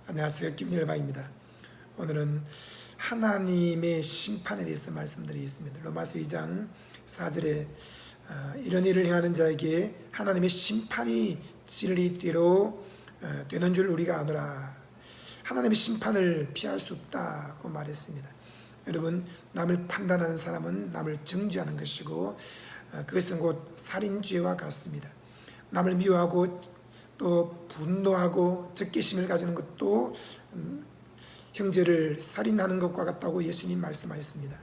안녕하세요. 김일바입니다. 오늘은 하나님의 심판에 대해서 말씀드리겠습니다. 로마서 2장 4절에 이런 일을 행하는 자에게 하나님의 심판이 진리대로 되는 줄 우리가 아노라. 하나님의 심판을 피할 수 없다고 말했습니다. 여러분, 남을 판단하는 사람은 남을 정죄하는 것이고 그것은 곧 살인죄와 같습니다. 남을 미워하고 또 분노하고 적개심을 가지는 것도 형제를 살인하는 것과 같다고 예수님 말씀하셨습니다.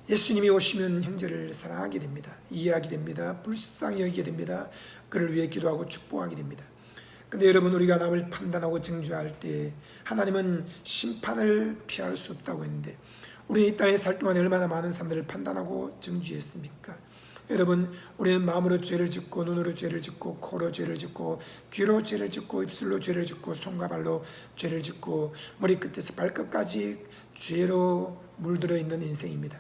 예수님이 오시면 형제를 사랑하게 됩니다. 이해하게 됩니다. 불쌍히 여기게 됩니다. 그를 위해 기도하고 축복하게 됩니다. 근데 여러분, 우리가 남을 판단하고 정죄할 때 하나님은 심판을 피할 수 없다고 했는데 우리 이 땅에 살 동안에 얼마나 많은 사람들을 판단하고 정죄했습니까? 여러분, 우리는 마음으로 죄를 짓고 눈으로 죄를 짓고 코로 죄를 짓고 귀로 죄를 짓고 입술로 죄를 짓고 손과 발로 죄를 짓고 머리끝에서 발끝까지 죄로 물들어 있는 인생입니다.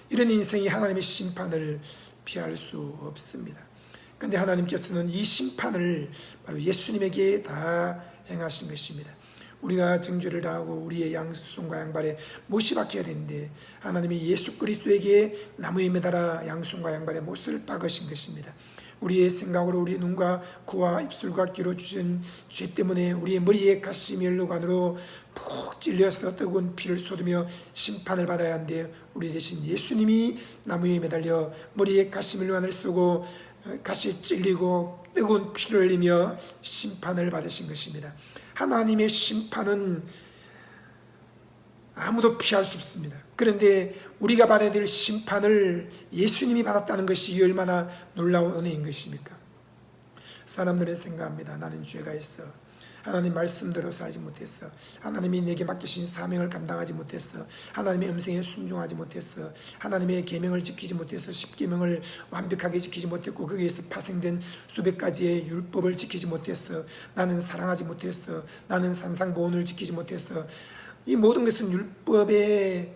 이런 인생이 하나님의 심판을 피할 수 없습니다. 그런데 하나님께서는 이 심판을 바로 예수님에게 다 행하신 것입니다. 우리가 정죄를 다하고 우리의 양손과 양발에 못이 박혀야 되는데 하나님이 예수 그리스도에게 나무에 매달아 양손과 양발에 못을 박으신 것입니다. 우리의 생각으로 우리의 눈과 코와 입술과 귀로 주신 죄 때문에 우리의 머리에 가시 멸루관으로 푹 찔려서 뜨거운 피를 쏟으며 심판을 받아야 하는데 우리 대신 예수님이 나무에 매달려 머리에 가시 멸루관을 쓰고 가시에 찔리고 뜨거운 피를 흘리며 심판을 받으신 것입니다. 하나님의 심판은 아무도 피할 수 없습니다. 그런데 우리가 받아야 될 심판을 예수님이 받았다는 것이 얼마나 놀라운 은혜인 것입니까? 사람들은 생각합니다. 나는 죄가 있어. 하나님 말씀대로 살지 못했어. 하나님이 내게 맡기신 사명을 감당하지 못했어. 하나님의 음성에 순종하지 못했어. 하나님의 계명을 지키지 못했어. 십계명을 완벽하게 지키지 못했고 거기에서 파생된 수백 가지의 율법을 지키지 못했어. 나는 사랑하지 못했어. 나는 산상보온을 지키지 못했어. 이 모든 것은 율법의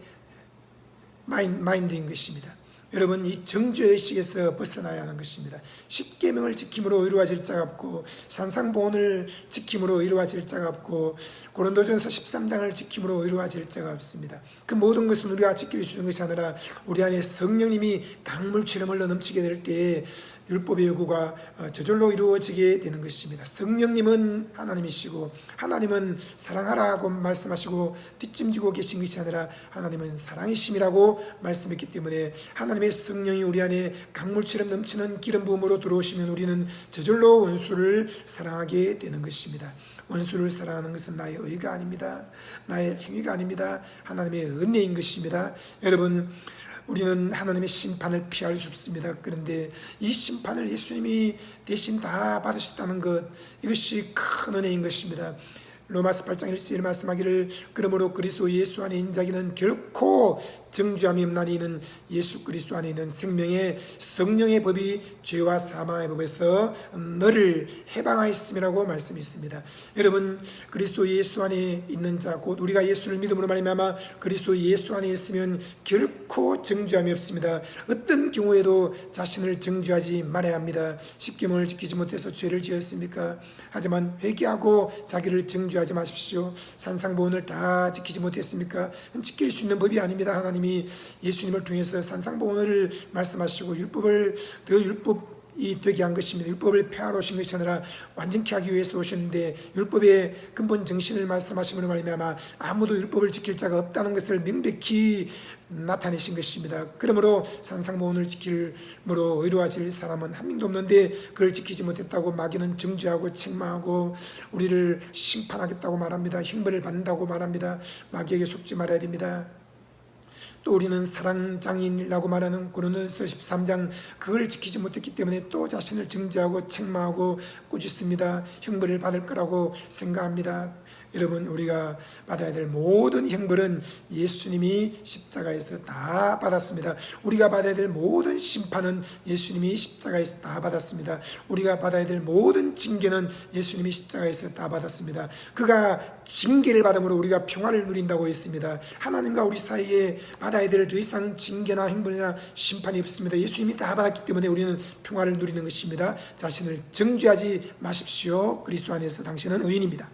마인드인 것입니다. 여러분, 이 정죄의식에서 벗어나야 하는 것입니다. 십계명을 지킴으로 이루어질 자가 없고 산상보온을 지킴으로 이루어질 자가 없고 고린도전서 13장을 지킴으로 이루어질 자가 없습니다. 그 모든 것은 우리가 지킬 수 있는 것이 아니라 우리 안에 성령님이 강물처럼 흘러 넘치게 될 때에 율법의 요구가 저절로 이루어지게 되는 것입니다. 성령님은 하나님이시고 하나님은 사랑하라고 말씀하시고 뒷짐지고 계신 것이 아니라 하나님은 사랑이심이라고 말씀했기 때문에 하나님의 성령이 우리 안에 강물처럼 넘치는 기름 부음으로 들어오시면 우리는 저절로 원수를 사랑하게 되는 것입니다. 원수를 사랑하는 것은 나의 의가 아닙니다. 나의 행위가 아닙니다. 하나님의 은혜인 것입니다. 여러분, 우리는 하나님의 심판을 피할 수 없습니다. 그런데 이 심판을 예수님이 대신 다 받으셨다는 것, 이것이 큰 은혜인 것입니다. 로마서 8장 1절에 말씀하기를 그러므로 그리스도 예수 안에 있는 자기는 결코 정죄함이 없나니 이는 예수 그리스도 안에 있는 생명의 성령의 법이 죄와 사망의 법에서 너를 해방하였음이라고 말씀했습니다. 여러분, 그리스도 예수 안에 있는 자 곧 우리가 예수를 믿음으로 말미암아 그리스도 예수 안에 있으면 결코 정죄함이 없습니다. 어떤 경우에도 자신을 정죄하지 말아야 합니다. 십계명을 지키지 못해서 죄를 지었습니까? 하지만 회개하고 자기를 정죄하지 마십시오. 산상보온을 다 지키지 못했습니까? 지킬 수 있는 법이 아닙니다. 하나님이 예수님을 통해서 산상보온을 말씀하시고 율법을 율법이 되게 한 것입니다. 율법을 폐하러 오신 것이 아니라 완전케 하기 위해서 오셨는데 율법의 근본 정신을 말씀하심으로 말미암아 아무도 율법을 지킬 자가 없다는 것을 명백히 나타내신 것입니다. 그러므로 산상보온을 지킴으로 의로워질 사람은 한 명도 없는데 그걸 지키지 못했다고 마귀는 정죄하고 책망하고 우리를 심판하겠다고 말합니다. 형벌을 받는다고 말합니다. 마귀에게 속지 말아야 됩니다. 또 우리는 사랑장인이라고 말하는 고린도전서 13장 그걸 지키지 못했기 때문에 또 자신을 정죄하고 책망하고 꾸짖습니다. 형벌을 받을 거라고 생각합니다. 여러분, 우리가 받아야 될 모든 형벌은 예수님이 십자가에서 다 받았습니다. 우리가 받아야 될 모든 심판은 예수님이 십자가에서 다 받았습니다. 우리가 받아야 될 모든 징계는 예수님이 십자가에서 다 받았습니다. 그가 징계를 받음으로 우리가 평화를 누린다고 했습니다. 하나님과 우리 사이에 받아야 될 더 이상 징계나 형벌이나 심판이 없습니다. 예수님이 다 받았기 때문에 우리는 평화를 누리는 것입니다. 자신을 정죄하지 마십시오. 그리스도 안에서 당신은 의인입니다.